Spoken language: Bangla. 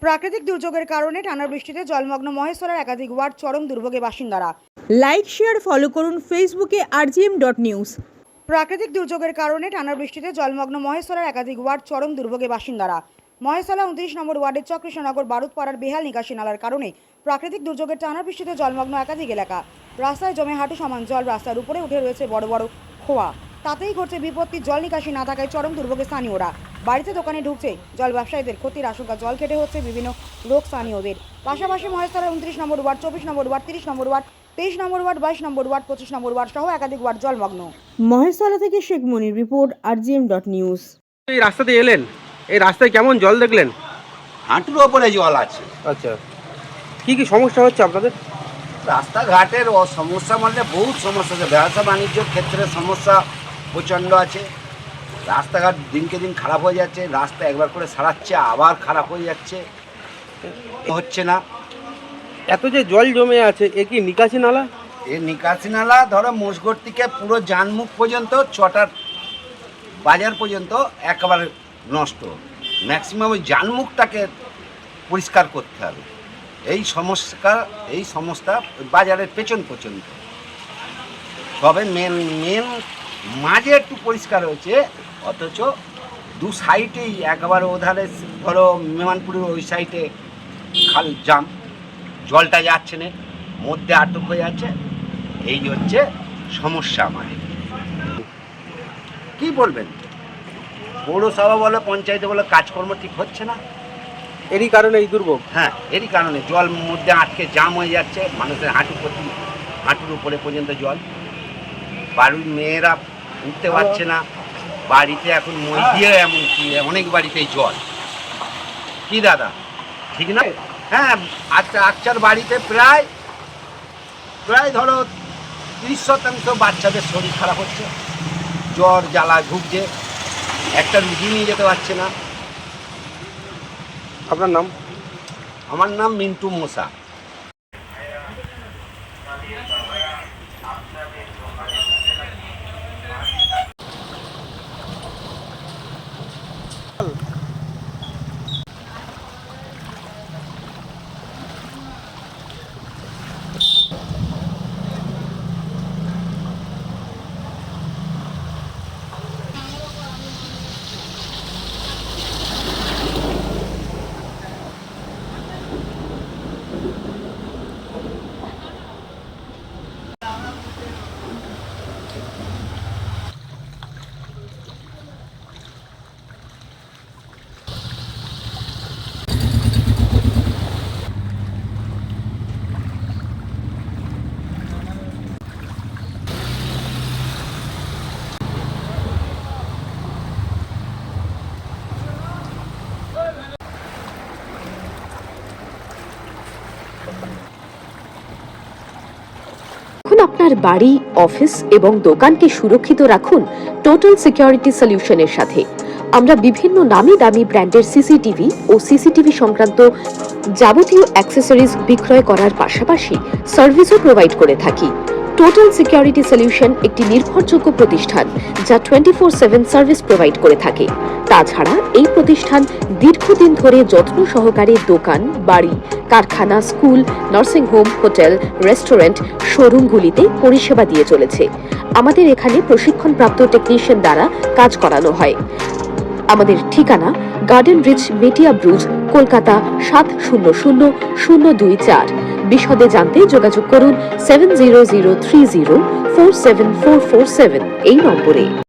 প্রাকৃতিক দুর্যোগের কারণে টানা বৃষ্টিতে জলমগ্ন মহেশতলার একাধিক ওয়ার্ড চরম দুর্ভোগে বাসিন্দারা। লাইক শেয়ার ফলো করুন ফেসবুকে rgm.news। প্রাকৃতিক দুর্যোগের কারণে টানা বৃষ্টিতে জলমগ্ন মহেশতলার একাধিক ওয়ার্ড চরম দুর্ভোগে বাসিন্দারা। মহেশতলা 29 নম্বর ওয়ার্ডের চক্রেশ্বরনগর বারুদপাড়ার বেহাল নিকাশি নালার কারণে প্রাকৃতিক দুর্যোগের টানা বৃষ্টিতে জলমগ্ন একাধিক এলাকা। রাস্তায় জমে হাঁটু সমান জল, রাস্তার উপরে উঠে রয়েছে বড় বড় খোয়া। তাতেই ঘটছে বিপত্তি। জল নিকাশি না থাকায় চরম দুর্ভোগে স্থানীয়রা। বাড়িতে দোকানে ঢুকছে জল, ব্যবসায়ীদের ক্ষতির আশঙ্কা। জল খেটে হচ্ছে বিভিন্ন রোগ স্থানীয়দের। পাশাপাশি মহেশতলার 29 নম্বর ওয়ার্ড, 24 নম্বর ওয়ার্ড, 30 নম্বর ওয়ার্ড, 23 নম্বর ওয়ার্ড, 22 নম্বর ওয়ার্ড, 25 নম্বর ওয়ার্ড সহ একাধিক ওয়ার্ড জলমগ্ন। মহেশতলা থেকে শেখ মনির রিপোর্ট, rgm.news। এই রাস্তাতে এলেন, এই রাস্তায় কেমন জল দেখলেন? হাঁটুর ওপরে জল আছে। আচ্ছা, কি কি সমস্যা হচ্ছে আপনাদের? রাস্তাঘাটের সমস্যা মানে বহুত সমস্যা আছে। ব্যবসা বাণিজ্যের ক্ষেত্রে সমস্যা প্রচণ্ড আছে। রাস্তাঘাট দিনকে দিন খারাপ হয়ে যাচ্ছে। রাস্তা একবার করে সারাচ্ছে, আবার খারাপ হয়ে যাচ্ছে, হচ্ছে না। এত যে জল জমে আছে, এ কি নিকাশি নালা? এই নিকাশি নালা ধরো মোষগড় থেকে পুরো জানমুখ পর্যন্ত, চটার বাজার পর্যন্ত একেবারে নষ্ট। ম্যাক্সিমাম ওই জানমুখটাকে পরিষ্কার করতে হবে। এই সমস্যা বাজারের পেছন পর্যন্ত। তবে মেন মাঝে একটু পরিষ্কার হয়েছে, অথচ দু সাইডেই একেবারে ওধারে ধরো মেমানপুরের ওই সাইডে খাল জাম, জলটা যাচ্ছে না, মধ্যে আটক হয়ে যাচ্ছে। এই হচ্ছে সমস্যা আমাদের। কি বলবেন, পৌরসভা বলে পঞ্চায়েতে বলে কাজকর্ম ঠিক হচ্ছে না। এরই কারণে এই দুর্ভোগ। হ্যাঁ, এরই কারণে জল মধ্যে আটকে জাম হয়ে যাচ্ছে। মানুষের হাঁটুর উপরে পর্যন্ত জল। বাড়ির মেয়েরা উঠতে পারছে না। বাড়িতে এখন মই দিয়ে এমনকি অনেক বাড়িতেই জল। কি দাদা, ঠিক না? হ্যাঁ, আচ্ছার বাড়িতে প্রায় ধরো 30% বাচ্চাদের শরীর খারাপ হচ্ছে, জ্বর জ্বালা ভুগছে, একটা রুগী নিয়ে যেতে পারছে না। আপনার নাম? আমার নাম মিন্টু মোসা। আপনার বাড়ি, অফিস এবং দোকানকে সুরক্ষিত রাখুন টোটাল সিকিউরিটি সলিউশনের সাথে। আমরা বিভিন্ন নামি দামি ব্র্যান্ডের সিসিটিভি ও সিসিটিভি সংক্রান্ত যাবতীয় অ্যাক্সেসরিজ বিক্রয় করার পাশাপাশি সার্ভিসও প্রোভাইড করে থাকি। টোটাল সিকিউরিটি সলিউশন একটি নির্ভরযোগ্য প্রতিষ্ঠান যা 24/7 সার্ভিস প্রোভাইড করে থাকে। তাছাড়া এই প্রতিষ্ঠান দীর্ঘদিন ধরে যত্ন সহকারে দোকান, বাড়ি, কারখানা, school, nursing home, hotel, restaurant, শোরুমগুলিতে পরিষেবা দিয়ে চলেছে। আমাদের এখানে প্রশিক্ষণপ্রাপ্ত টেকনিশিয়ান দ্বারা কাজ করানো হয়। আমাদের ঠিকানা গার্ডেন রিচ, মেটিয়া ব্রুজ, কলকাতা 700024। বিশদে জানতে যোগাযোগ করুন 7003047447 এই নম্বরে।